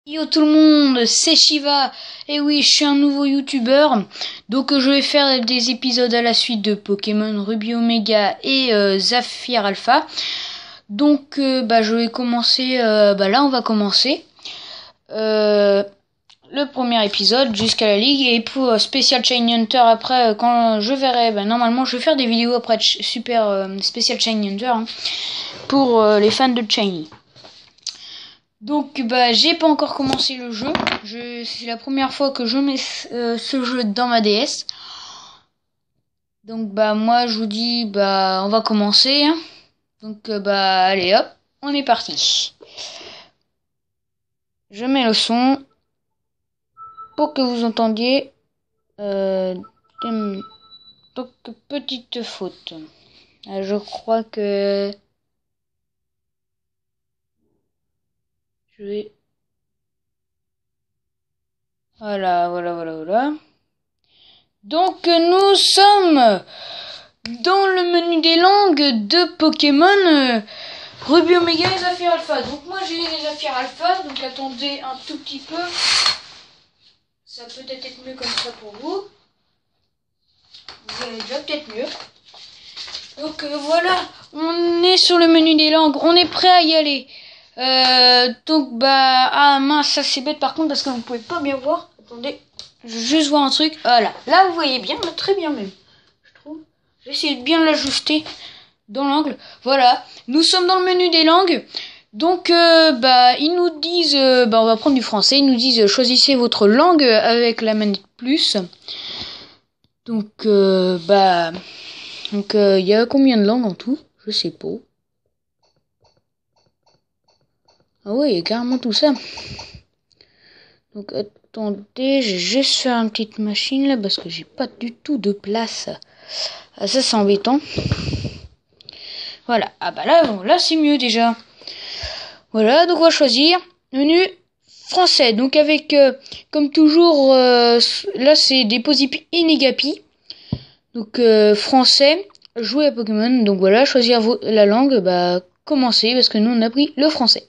Yo tout le monde, c'est Shiva, et oui, je suis un nouveau youtubeur, donc je vais faire des épisodes à la suite de Pokémon Ruby Omega et Saphir Alpha. Donc je vais commencer, là on va commencer le premier épisode jusqu'à la ligue, et pour Special Chain Hunter après, quand je verrai, normalement je vais faire des vidéos après de super Special Chain Hunter pour les fans de Shiny. Donc j'ai pas encore commencé le jeu. C'est la première fois que je mets ce jeu dans ma DS. Donc moi je vous dis on va commencer. Donc allez hop, on est parti. Je mets le son pour que vous entendiez. Donc petite faute. Je crois que je vais. Voilà. Donc nous sommes dans le menu des langues de Pokémon Ruby Omega et Saphir Alpha. Donc moi j'ai les Saphir Alpha, donc attendez un tout petit peu. Ça peut être mieux comme ça pour vous. Vous allez déjà peut-être mieux. Donc voilà, on est sur le menu des langues, on est prêt à y aller. Ah mince, ça c'est bête par contre parce que vous pouvez pas bien voir. Attendez, je vais juste voir un truc. Voilà, là vous voyez bien, très bien même, je trouve. Je vais essayer de bien l'ajuster dans l'angle. Voilà, nous sommes dans le menu des langues. Donc ils nous disent, on va prendre du français. Ils nous disent choisissez votre langue avec la manette plus. Donc il y a combien de langues en tout? Je sais pas. Ah ouais, il y a carrément tout ça. Donc attendez, je vais juste faire une petite machine là parce que j'ai pas du tout de place. Ah, ça c'est embêtant. Voilà, là c'est mieux déjà. Voilà, donc on va choisir menu français. Donc avec comme toujours là c'est des Posip et Negapi. Donc français, jouer à Pokémon. Donc voilà, choisir la langue, commencer parce que nous on a pris le français.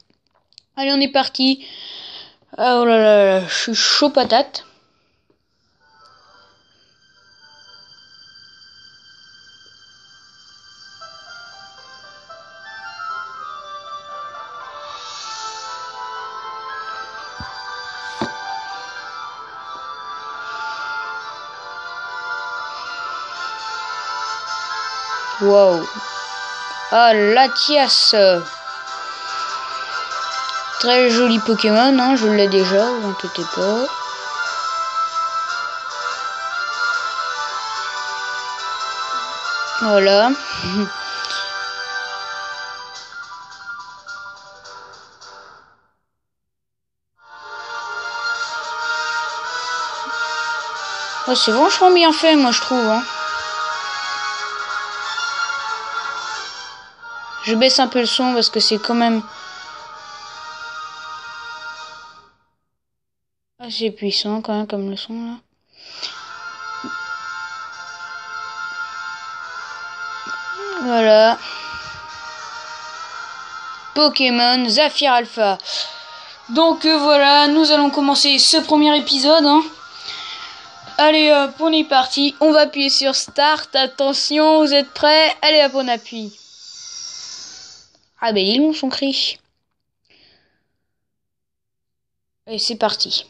Allez, on est parti. Oh là, je suis chaud patate. Wow. Ah, Latias. Très joli Pokémon, je l'ai déjà, vous inquiétez pas. Voilà. Oh, c'est vachement bien fait, moi je trouve. Je baisse un peu le son parce que c'est quand même assez puissant quand même comme le son là. Voilà. Pokémon Saphir Alpha. Donc voilà, nous allons commencer ce premier épisode. Allez hop, on est parti. On va appuyer sur Start. Attention, vous êtes prêts? Allez hop, on appuie. Ah il est long son cri. Allez, c'est parti.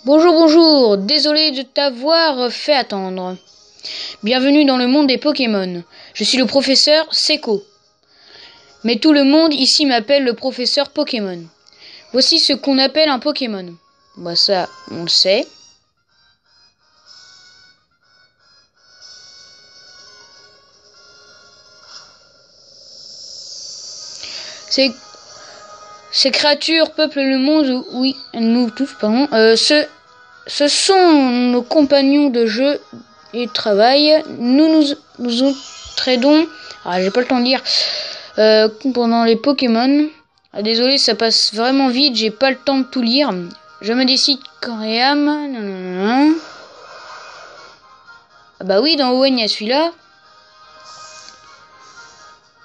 Bonjour, désolé de t'avoir fait attendre. Bienvenue dans le monde des Pokémon. Je suis le professeur Seko. Mais tout le monde ici m'appelle le professeur Pokémon. Voici ce qu'on appelle un Pokémon. Ça, on le sait. Ces créatures peuplent le monde, oui, nous tous, pardon. Ce sont nos compagnons de jeu et de travail. Nous entraidons. J'ai pas le temps de lire. Pendant les Pokémon. Désolé, ça passe vraiment vite. J'ai pas le temps de tout lire. Je me décide corps et âme. Oui, dans Owen, il y a celui-là.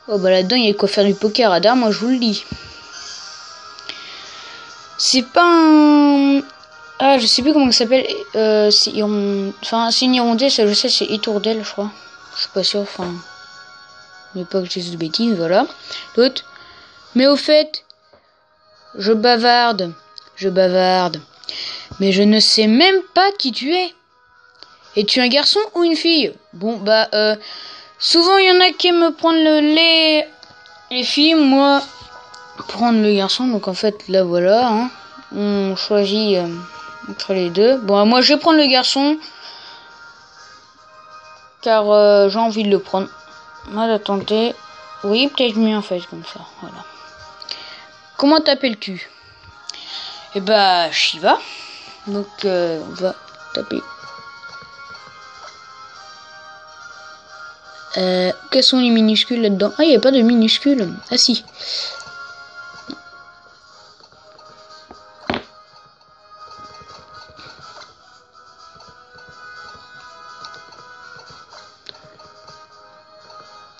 Oh bah là-dedans il y a quoi faire du poker, Adar, moi je vous le dis. C'est pas un... Ah, je sais plus comment ça s'appelle. Enfin, c'est une hirondelle, ça je sais, c'est étourdelle, je crois. Je suis pas sûr, enfin... Mais pas que je dise de bêtises, voilà. L'autre. Mais au fait, je bavarde. Mais je ne sais même pas qui tu es. Es-tu un garçon ou une fille? Bon, bah, souvent il y en a qui aiment prendre les filles, moi, prendre le garçon. Donc en fait, là voilà, hein. On choisit entre les deux. Bon, moi je vais prendre le garçon. Car j'ai envie de le prendre. Moi d'attenter. Oui, peut-être mieux en fait, comme ça. Voilà. Comment t'appelles-tu? Eh bah, Shiva. Donc, on va taper. Quels sont les minuscules là-dedans? Ah, il n'y a pas de minuscules. Ah si.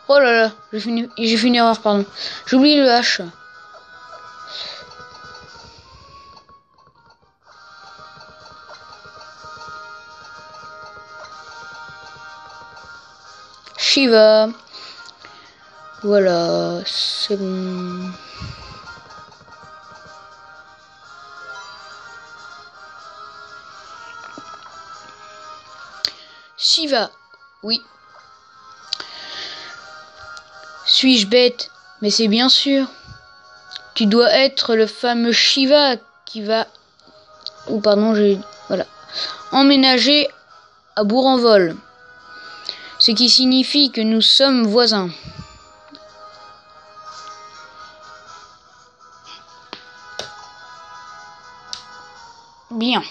Oh là là, j'ai fait une erreur, pardon. J'ai oublié le H. Shiva. Voilà, c'est bon. Shiva, oui. Suis-je bête? Mais c'est bien sûr. Tu dois être le fameux Shiva qui va... Oh pardon, voilà. Emménager à Bourg-en-Vol. Ce qui signifie que nous sommes voisins. Bien.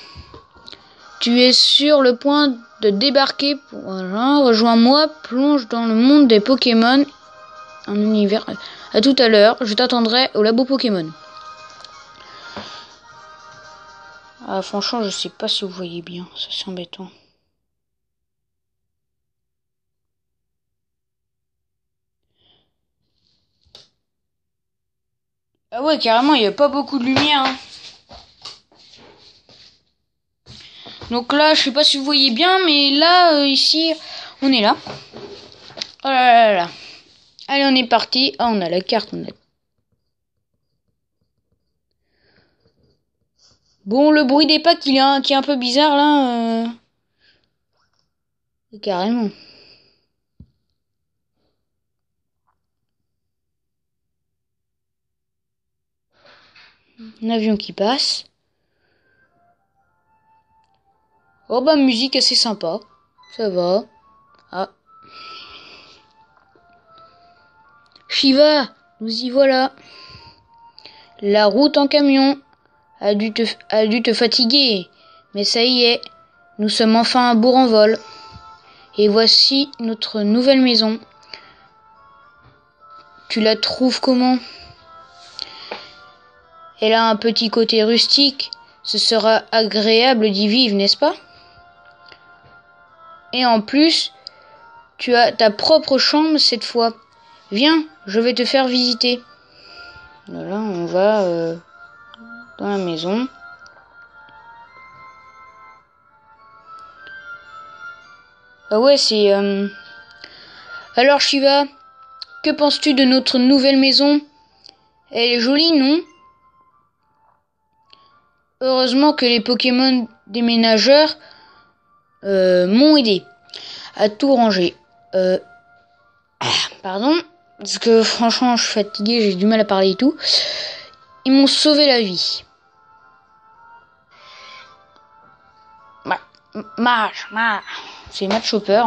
Tu es sur le point de débarquer. Voilà, rejoins-moi, plonge dans le monde des Pokémon. Un univers. À tout à l'heure, je t'attendrai au labo Pokémon. Ah, franchement, je sais pas si vous voyez bien. Ça, c'est embêtant. Ah ouais, carrément, il n'y a pas beaucoup de lumière. Hein. Donc là, je sais pas si vous voyez bien, mais là, ici, on est là. Oh là là là. Allez, on est parti. Ah, on a la carte. Bon, le bruit des pas qui est un peu bizarre, là. Carrément. Un avion qui passe. Oh bah, musique assez sympa. Ça va. Ah. Shiva, nous y voilà. La route en camion a dû te fatiguer. Mais ça y est, nous sommes enfin à Bourg-en-Vol. Et voici notre nouvelle maison. Tu la trouves comment? Elle a un petit côté rustique. Ce sera agréable d'y vivre, n'est-ce pas? Et en plus, tu as ta propre chambre cette fois. Viens, je vais te faire visiter. Voilà, on va dans la maison. Ah ouais, c'est... Alors Shiva, que penses-tu de notre nouvelle maison? Elle est jolie, non? Heureusement que les Pokémon déménageurs m'ont aidé à tout ranger. Pardon, parce que franchement je suis fatiguée, j'ai du mal à parler et tout. Ils m'ont sauvé la vie. C'est Matt Chopper.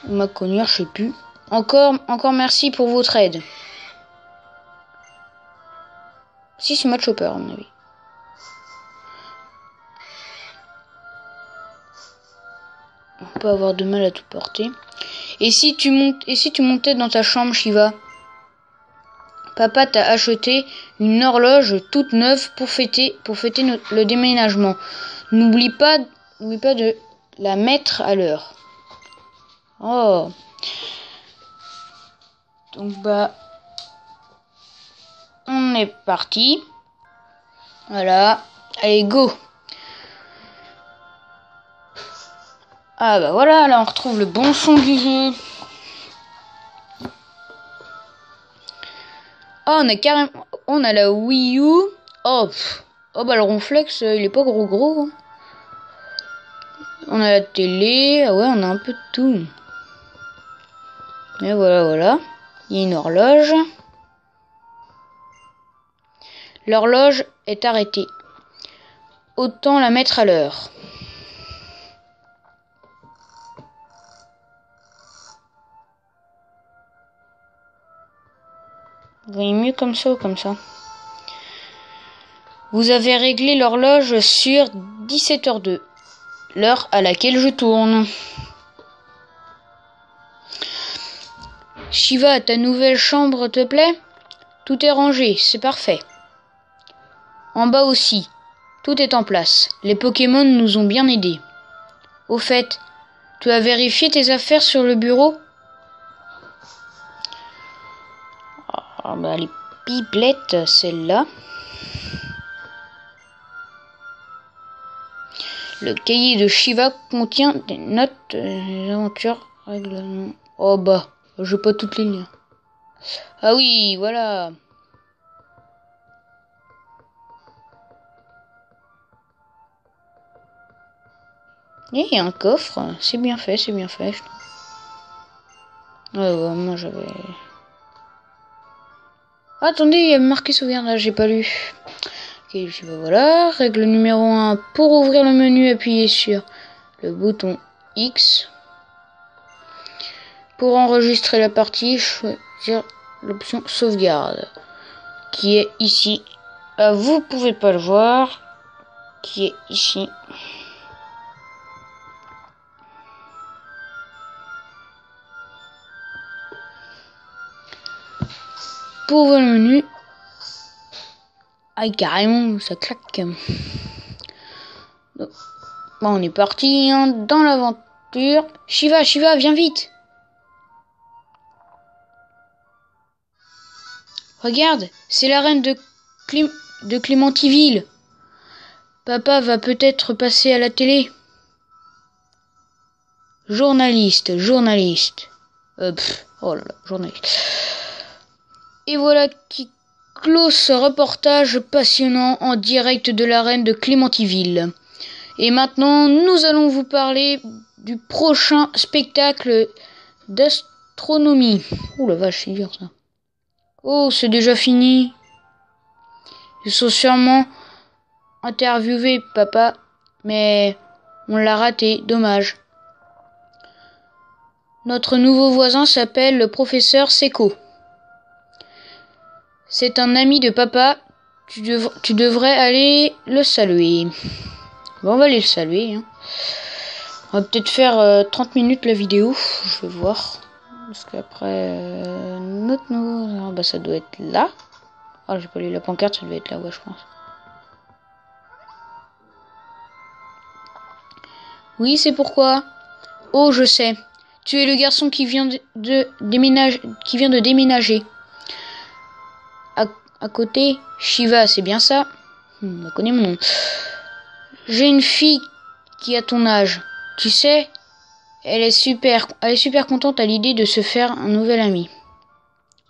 On m'a connu, je sais plus. Encore merci pour votre aide. Si, c'est Matt Chopper, à mon avis. On peut avoir de mal à tout porter. Et si tu montais dans ta chambre, Shiva? Papa t'a acheté une horloge toute neuve pour fêter le déménagement. N'oublie pas de la mettre à l'heure. Oh. Donc bah, on est parti. Voilà, allez go. Ah bah voilà, là on retrouve le bon son du jeu. Oh, on a la Wii U. Oh, oh bah le Ronflex, il est pas gros hein. On a la télé, ah ouais, on a un peu de tout. Et voilà. Il y a une horloge. L'horloge est arrêtée. Autant la mettre à l'heure. Vous voyez mieux comme ça ou comme ça? Vous avez réglé l'horloge sur 17h02. L'heure à laquelle je tourne. Shiva, ta nouvelle chambre te plaît? Tout est rangé, c'est parfait. En bas aussi, tout est en place. Les Pokémon nous ont bien aidés. Au fait, tu as vérifié tes affaires sur le bureau? Ah bah les pipelettes, celle-là. Le cahier de Shiva contient des notes, des aventures, règlements. Oh bah, j'ai pas toutes les lignes. Ah oui, voilà. Et il y a un coffre, c'est bien fait, c'est bien fait. Ouais, moi j'avais... Attendez, il y a marqué sauvegarde, j'ai pas lu. Ok, voilà. Règle numéro 1. Pour ouvrir le menu, appuyez sur le bouton X. Pour enregistrer la partie, choisir l'option sauvegarde. Qui est ici. Ah, vous pouvez pas le voir. Qui est ici. Pour ouvrir le menu. Ah, carrément, ça claque. Donc, bon, on est parti hein, dans l'aventure. Shiva, viens vite. Regarde, c'est la reine de Clémentiville. Papa va peut-être passer à la télé. Journaliste. Oh là là, journaliste. Et voilà qui clôt ce reportage passionnant en direct de l'arène de Clémentiville. Et maintenant, nous allons vous parler du prochain spectacle d'astronomie. Oh la vache, c'est dur ça. Oh, c'est déjà fini. Ils sont sûrement interviewés, papa, mais on l'a raté, dommage. Notre nouveau voisin s'appelle le professeur Seco. C'est un ami de papa. Tu devrais aller le saluer. Bon, on va aller le saluer. Hein. On va peut-être faire 30 minutes la vidéo. Je vais voir. Parce qu'après, notre nouveau... bah, ça doit être là. Ah, j'ai pas lu la pancarte, ça doit être là, ouais, je pense. Oui, c'est pourquoi. Oh, je sais. Tu es le garçon qui vient de déménager. À côté, Shiva, c'est bien ça? On connaît mon nom. J'ai une fille qui a ton âge. Tu sais, elle est super contente à l'idée de se faire un nouvel ami.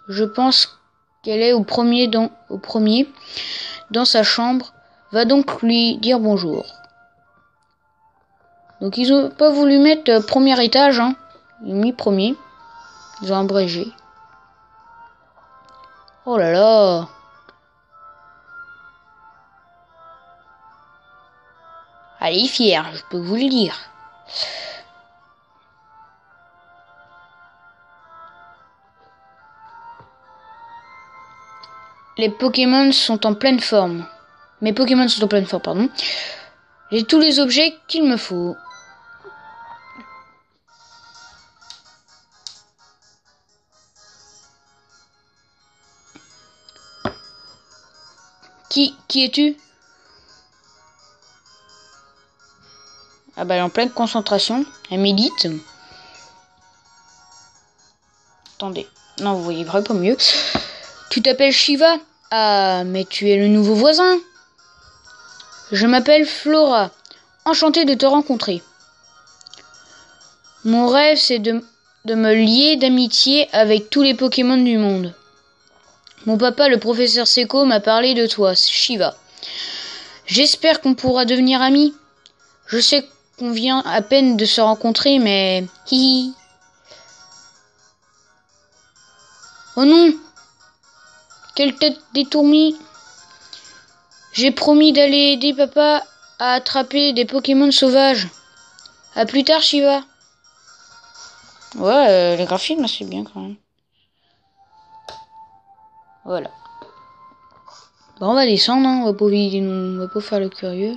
Je pense qu'elle est au premier dans sa chambre. Va donc lui dire bonjour. Donc ils ont pas voulu mettre premier étage, hein. Ils ont mis premier. Ils ont abrégé. Oh là là. Elle est fière, je peux vous le dire. Les Pokémon sont en pleine forme. Mes Pokémon sont en pleine forme, pardon. J'ai tous les objets qu'il me faut. Qui es-tu? Ah bah elle est en pleine concentration. Elle médite. Attendez. Non, vous voyez vraiment mieux. Tu t'appelles Shiva? Ah, mais tu es le nouveau voisin. Je m'appelle Flora. Enchantée de te rencontrer. Mon rêve, c'est de me lier d'amitié avec tous les Pokémon du monde. Mon papa, le professeur Seko, m'a parlé de toi, Shiva. J'espère qu'on pourra devenir amis. Je sais qu'on vient à peine de se rencontrer, mais... Hihi. Oh non! Quelle tête détournée! J'ai promis d'aller aider papa à attraper des Pokémon sauvages. À plus tard, Shiva. Ouais, les graphismes, c'est bien quand même. Voilà. Bon, on va descendre, hein. On va pas faire le curieux.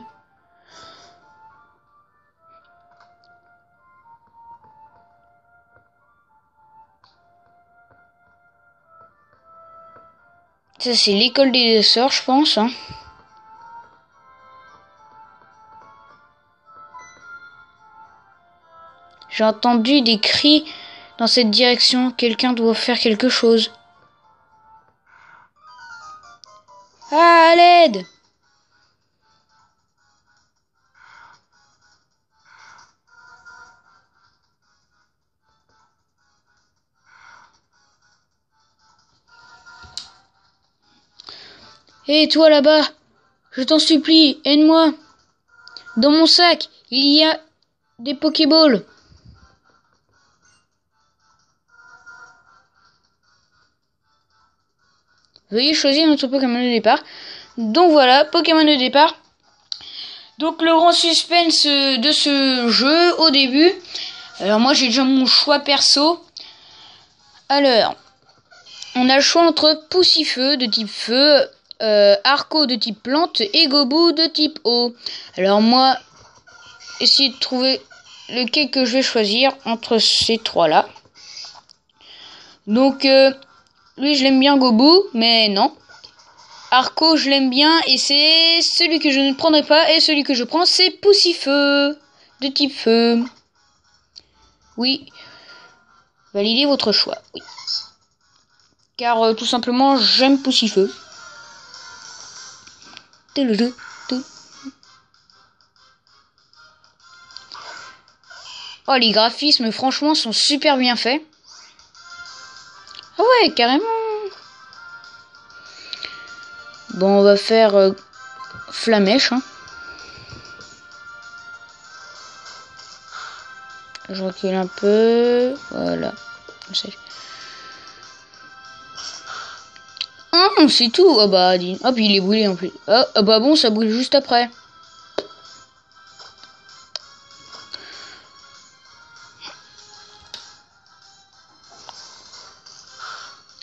Ça, c'est l'école des sorts, je pense, hein. J'ai entendu des cris dans cette direction. Quelqu'un doit faire quelque chose. Ah, à l'aide! Hé, toi là-bas, je t'en supplie, aide-moi. Dans mon sac, il y a des Pokéballs. Veuillez choisir notre Pokémon de départ. Donc voilà, Pokémon de départ. Donc le grand suspense de ce jeu au début. Alors moi j'ai déjà mon choix perso. Alors, on a le choix entre Poussifeu de type feu, Arco de type plante et Gobou de type eau. Alors moi, essayez de trouver lequel que je vais choisir entre ces trois-là. Donc, lui je l'aime bien Gobou, mais non. Arco je l'aime bien et c'est celui que je ne prendrai pas. Et celui que je prends c'est Poussifeu de type feu. Oui. Validez votre choix, oui. Car tout simplement j'aime Poussifeu. Oh, les graphismes franchement sont super bien faits. Ah ouais, carrément. Bon, on va faire Flamèche. Hein. Je recule un peu. Voilà. C'est tout. Oh bah, hop, il est brûlé en plus. Oh bah bon, ça brûle juste après.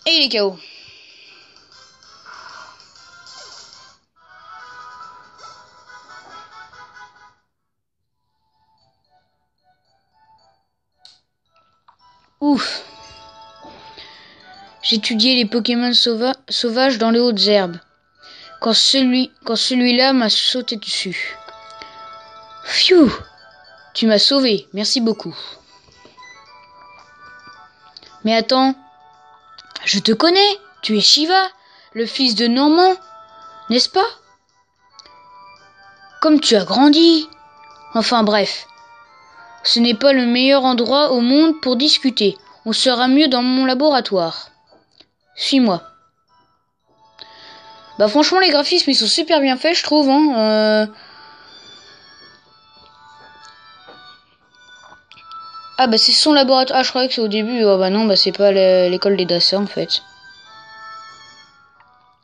Et il est KO. Ouf. J'étudiais les Pokémon sauvages dans les hautes herbes. Quand celui-là m'a sauté dessus. Pfiou! Tu m'as sauvé, merci beaucoup. Mais attends, je te connais, tu es Shiva, le fils de Normand, n'est-ce pas? Comme tu as grandi. Enfin bref, ce n'est pas le meilleur endroit au monde pour discuter. On sera mieux dans mon laboratoire. Suis-moi. Bah franchement les graphismes ils sont super bien faits je trouve. Hein. Ah bah c'est son laboratoire. Ah je croyais que c'est au début. Oh bah non bah c'est pas l'école des dasseurs en fait.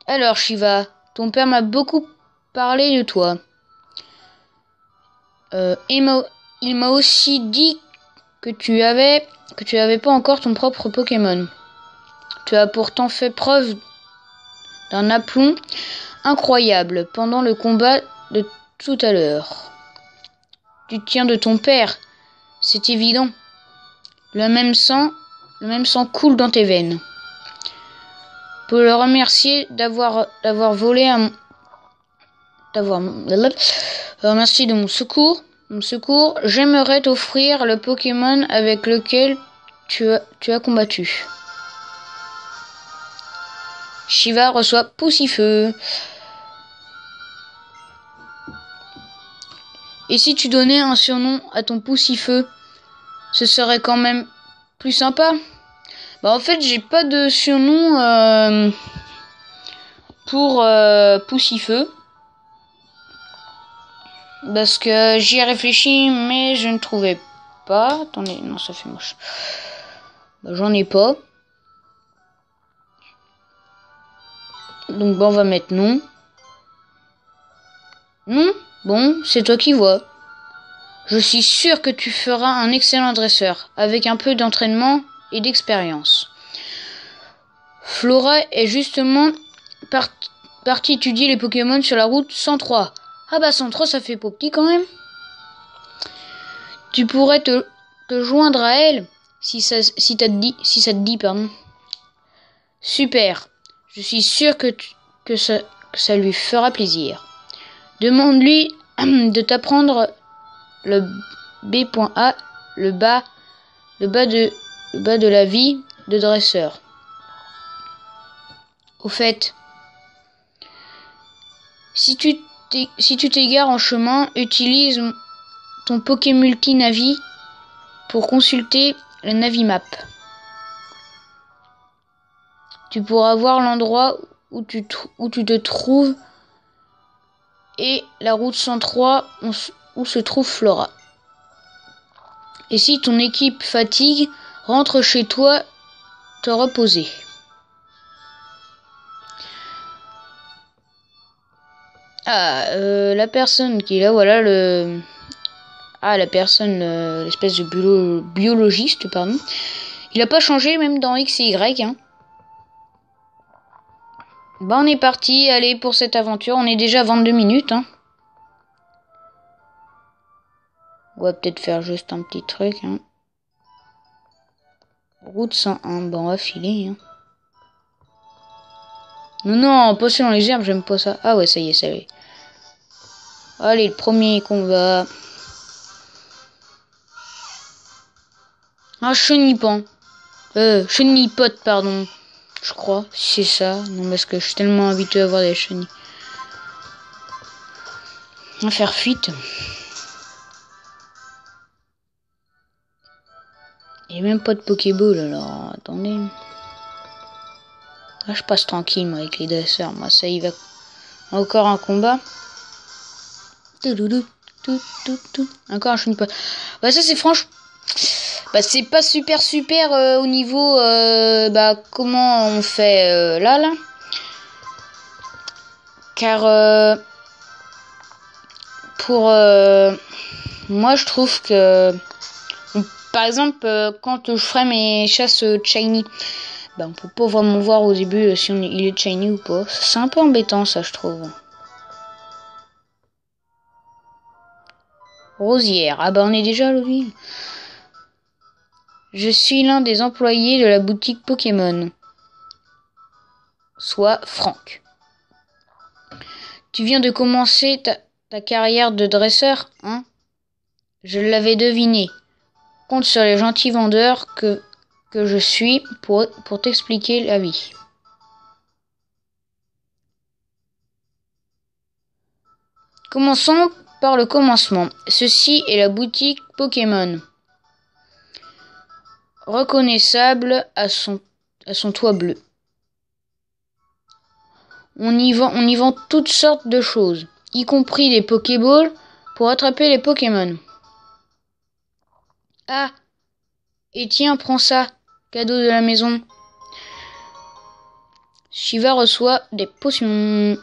Alors Shiva, ton père m'a beaucoup parlé de toi. Il m'a aussi dit que tu avais pas encore ton propre Pokémon. Tu as pourtant fait preuve d'un aplomb incroyable pendant le combat de tout à l'heure. Tu tiens de ton père, c'est évident. Le même sang coule dans tes veines. Pour le remercier d'avoir volé merci de mon secours, j'aimerais t'offrir le Pokémon avec lequel tu as combattu. Shiva reçoit Poussifeu. Et si tu donnais un surnom à ton Poussifeu, ce serait quand même plus sympa. Bah en fait, j'ai pas de surnom pour Poussifeu. Parce que j'y ai réfléchi, mais je ne trouvais pas. Attendez, non, ça fait moche. Bah, j'en ai pas. Donc bah, on va mettre non. Non? Bon, c'est toi qui vois. Je suis sûr que tu feras un excellent dresseur, avec un peu d'entraînement et d'expérience. Flora est justement partie étudier les Pokémon sur la route 103. Ah bah 103, ça fait pas petit quand même. Tu pourrais te joindre à elle si ça te dit, pardon. Super. Je suis sûr que ça lui fera plaisir. Demande-lui de t'apprendre le B.A, le bas de la vie de dresseur. Au fait, si tu t'égares en chemin, utilise ton Pokémulti Navi pour consulter la Navimap. Tu pourras voir l'endroit où tu te trouves et la route 103 où se trouve Flora. Et si ton équipe fatigue, rentre chez toi te reposer. La personne qui est là, voilà la personne, l'espèce de biologiste, pardon. Il a pas changé même dans X et Y, hein. Bah on est parti, allez pour cette aventure, on est déjà à 22 minutes, hein. On va peut-être faire juste un petit truc, hein. Route 101, bah on va filer, hein. Non, passer dans les herbes, j'aime pas ça. Ah ouais, ça y est, ça y est. Allez, le premier combat. Un chenipan. Chenipote, pardon. Je crois, c'est ça. Non, parce que je suis tellement habitué à voir des chenilles. On va faire fuite. Il n'y a même pas de Pokéball, alors attendez. Là, je passe tranquille, moi, avec les dresseurs. Moi, ça y va. Encore un combat. Encore un chenipan. Bah, ça, c'est franchement. Bah, c'est pas super au niveau comment on fait là car pour moi je trouve que par exemple quand je ferai mes chasses shiny, bah on peut pas vraiment voir au début si il est shiny ou pas. C'est un peu embêtant ça, je trouve. Rosière, ah bah on est déjà à l'île. Je suis l'un des employés de la boutique Pokémon. Soit Franck. Tu viens de commencer ta carrière de dresseur, hein? Je l'avais deviné. Compte sur les gentils vendeurs que je suis pour t'expliquer la vie. Commençons par le commencement. Ceci est la boutique Pokémon. Reconnaissable à son toit bleu. On y vend toutes sortes de choses, y compris des Pokéballs pour attraper les Pokémon. Ah, et tiens, prends ça, cadeau de la maison. Shiva reçoit des potions.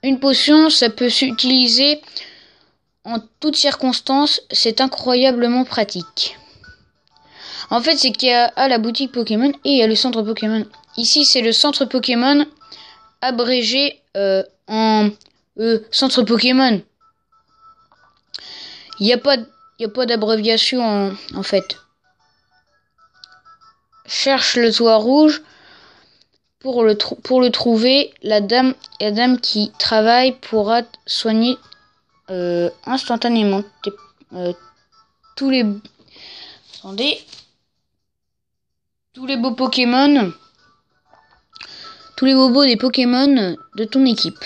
Une potion, ça peut s'utiliser en toutes circonstances, c'est incroyablement pratique. En fait, c'est qu'il y a la boutique Pokémon et il y a le centre Pokémon. Ici, c'est le centre Pokémon abrégé en centre Pokémon. Il n'y a pas d'abréviation en fait. Cherche le toit rouge. Pour le trouver, la dame qui travaille pourra soigner instantanément tous les beaux Pokémon tous les bobos des Pokémon de ton équipe.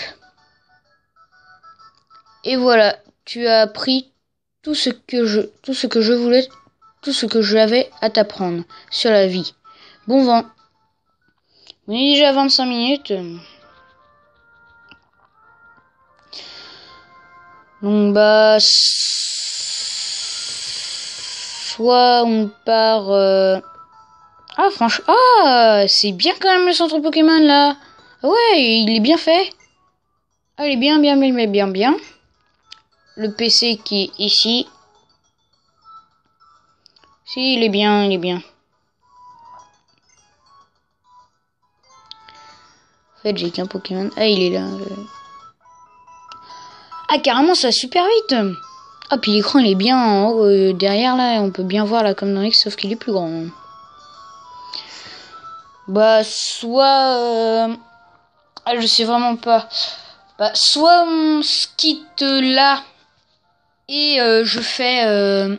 Et voilà, tu as appris tout ce que je voulais, tout ce que j'avais à t'apprendre sur la vie. Bon vent. On est déjà à 25 minutes. Donc bah soit on part ah franchement c'est bien quand même le centre Pokémon là. Ah ouais, il est bien fait. Ah, il est bien. Le PC qui est ici. Si, il est bien. En fait, j'ai qu'un Pokémon. Ah, il est là. Ah, carrément, ça va super vite. Ah, puis l'écran, il est bien en haut, derrière, là. On peut bien voir, là, comme dans X, sauf qu'il est plus grand. Bah, soit... Ah, je sais vraiment pas. Bah, soit on se quitte là et je fais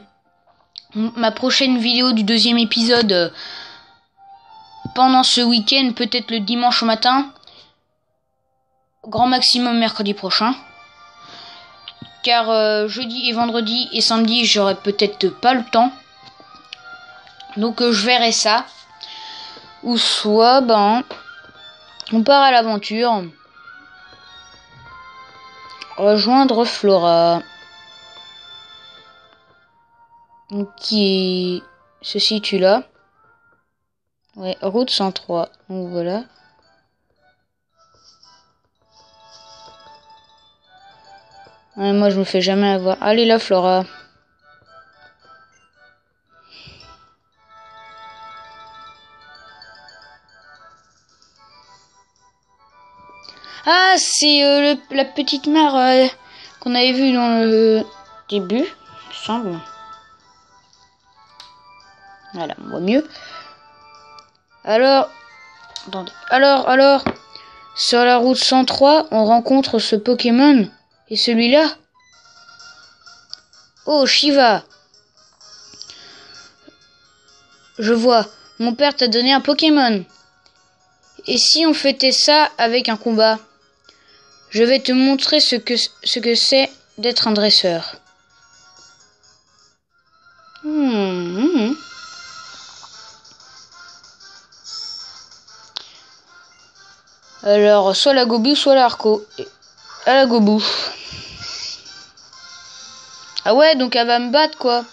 ma prochaine vidéo du 2e épisode pendant ce week-end, peut-être le dimanche au matin. Grand maximum mercredi prochain. Car jeudi et vendredi et samedi, j'aurai peut-être pas le temps. Donc je verrai ça. Ou soit, on part à l'aventure. Rejoindre Flora. Qui se situe là. Ouais, route 103. Donc voilà. Ouais, moi je me fais jamais avoir. Allez là, Flora. Ah, c'est la petite mare qu'on avait vue dans le début, il me semble. Voilà, on voit mieux. Alors, attendez. Alors, sur la route 103, on rencontre ce Pokémon. Et celui-là? Oh, Shiva. Je vois. Mon père t'a donné un Pokémon. Et si on fêtait ça avec un combat? Je vais te montrer ce que c'est d'être un dresseur. Alors, soit la Gobu, soit l'Arco. À la Gobu. Ah ouais, donc elle va me battre, quoi.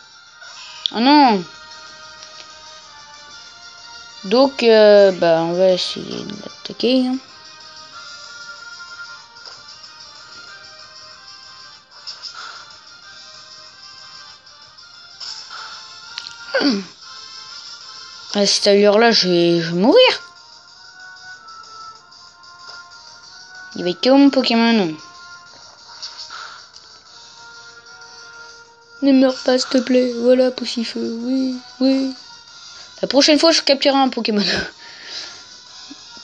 Ah non. Donc, on va essayer de l'attaquer. Hein. À cette allure-là, je vais mourir. Il va être KO mon Pokémon. Ne meurs pas, s'il te plaît. Voilà, Poussifeu. Oui. La prochaine fois, je capturerai un Pokémon.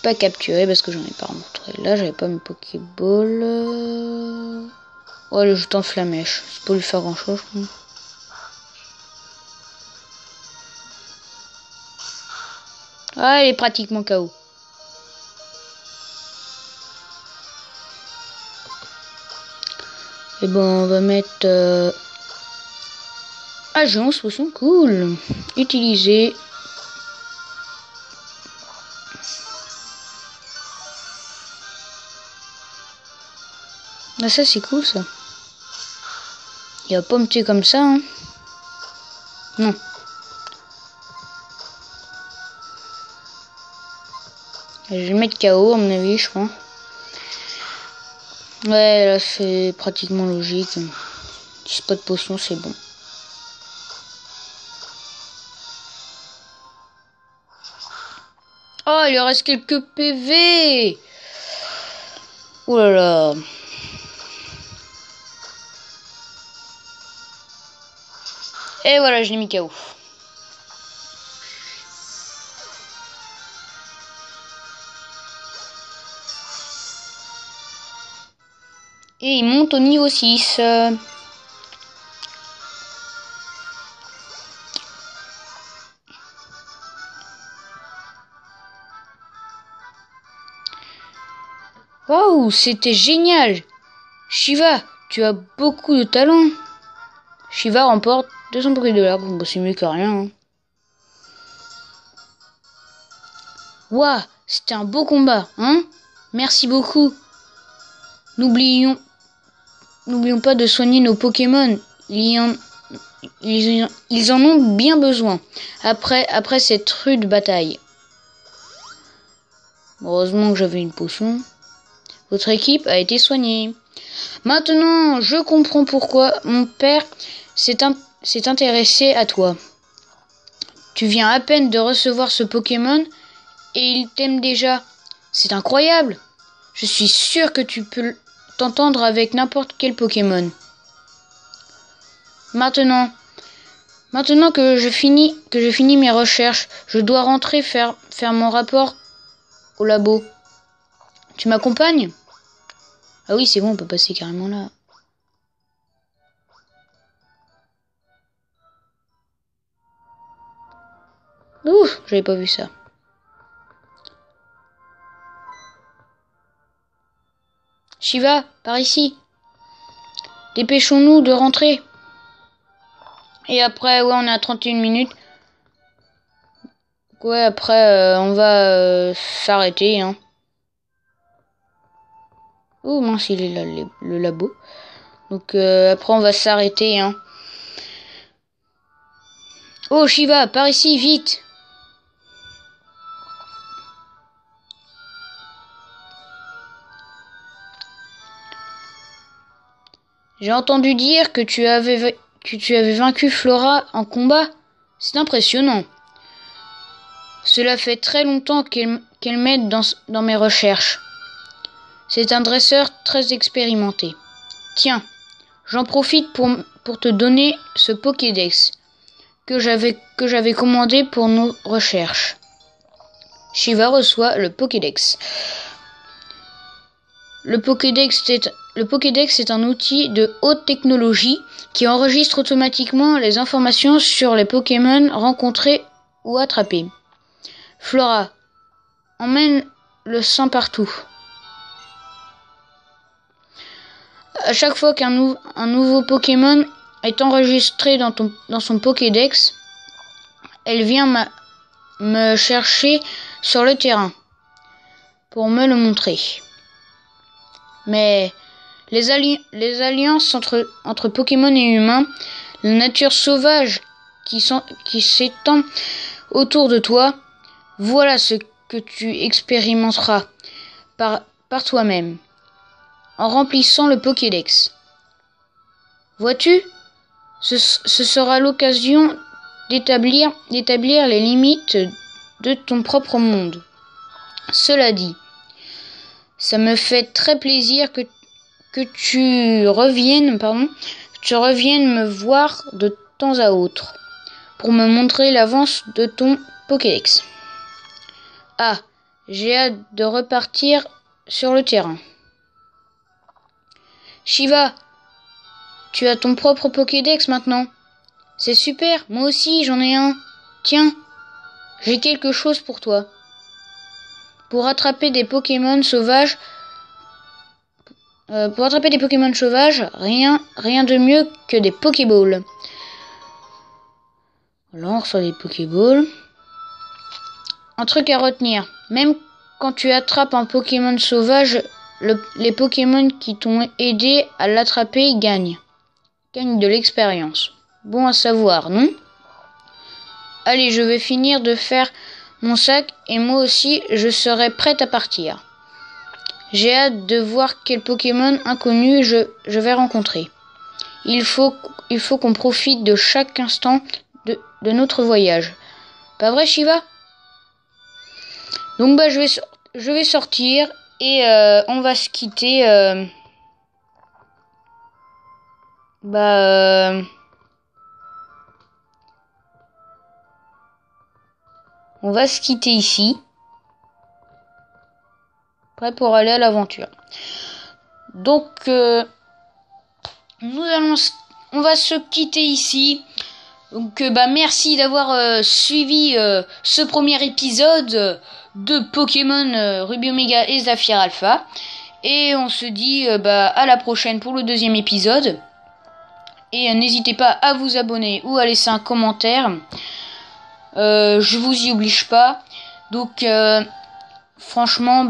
Pas capturé parce que j'en ai pas remontré. Là, j'avais pas mes Pokéballs. Oh, le jeton flamèche. C'est pas lui faire grand chose, je crois. Ah, elle est pratiquement KO. Et bon, on va mettre... Agence, potion, cool. Utiliser. Ah, ça, c'est cool, ça. Il va pas me tuer comme ça, hein. Non. Je vais le mettre KO, à mon avis, je crois. Ouais, là, c'est pratiquement logique. Si c'est pas de potion, c'est bon. Oh, il lui reste quelques PV. Oh là là. Et voilà, je l'ai mis KO. Et il monte au niveau 6. Waouh, c'était génial! Shiva, tu as beaucoup de talent. Shiva remporte 200 $. Bon, bah, c'est mieux que rien. Hein. Waouh, c'était un beau combat, hein? Merci beaucoup. N'oublions pas de soigner nos Pokémon. Ils en ont bien besoin. Après cette rude bataille. Heureusement que j'avais une potion. Votre équipe a été soignée. Maintenant, je comprends pourquoi mon père s'est intéressé à toi. Tu viens à peine de recevoir ce Pokémon et il t'aime déjà. C'est incroyable. Je suis sûr que tu peux t'entendre avec n'importe quel Pokémon. Maintenant que je finis mes recherches, je dois rentrer faire mon rapport au labo. Tu m'accompagnes? Ah oui, c'est bon, on peut passer carrément là. Ouf, j'avais pas vu ça. Shiva, par ici. Dépêchons-nous de rentrer. Et après, ouais, on est à 31 minutes. Ouais, après, on va s'arrêter. Hein. Oh mince, il est là, le labo. Donc après, on va s'arrêter. Hein. Oh, Shiva, par ici, vite. J'ai entendu dire que tu avais vaincu Flora en combat. C'est impressionnant. Cela fait très longtemps qu'elle m'aide dans mes recherches. C'est un dresseur très expérimenté. Tiens, j'en profite pour te donner ce Pokédex que j'avais commandé pour nos recherches. Shiva reçoit le Pokédex. Le Pokédex est un outil de haute technologie qui enregistre automatiquement les informations sur les Pokémon rencontrés ou attrapés. Flora, emmène le sang partout. À chaque fois qu'un nouveau Pokémon est enregistré dans son Pokédex, elle vient me chercher sur le terrain pour me le montrer. Mais les alliances entre Pokémon et humains, la nature sauvage qui s'étend autour de toi, voilà ce que tu expérimenteras par toi-même, en remplissant le Pokédex. Vois-tu, ce sera l'occasion d'établir les limites de ton propre monde. Cela dit, ça me fait très plaisir que tu reviennes me voir de temps à autre pour me montrer l'avance de ton Pokédex. Ah, j'ai hâte de repartir sur le terrain. Shiva, tu as ton propre Pokédex maintenant. C'est super, moi aussi j'en ai un. Tiens, j'ai quelque chose pour toi. Pour attraper des Pokémon sauvages, rien de mieux que des Pokéballs. Voilà, on reçoit des Pokéballs. Un truc à retenir, même quand tu attrapes un Pokémon sauvage, les Pokémon qui t'ont aidé à l'attraper gagnent de l'expérience. Bon à savoir, non? Allez, je vais finir de faire mon sac et moi aussi je serai prête à partir. J'ai hâte de voir quel Pokémon inconnu je vais rencontrer. Il faut qu'on profite de chaque instant de notre voyage. Pas vrai, Shiva? Donc bah je vais sortir et on va se quitter. On va se quitter ici. Prêt pour aller à l'aventure. Donc on va se quitter ici. Donc merci d'avoir suivi ce premier épisode de Pokémon Ruby Omega et Zafir Alpha. Et on se dit à la prochaine pour le deuxième épisode. Et n'hésitez pas à vous abonner ou à laisser un commentaire. Je vous y oblige pas. Donc franchement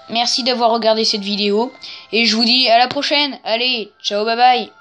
merci d'avoir regardé cette vidéo. Et je vous dis à la prochaine. Allez, ciao, bye bye.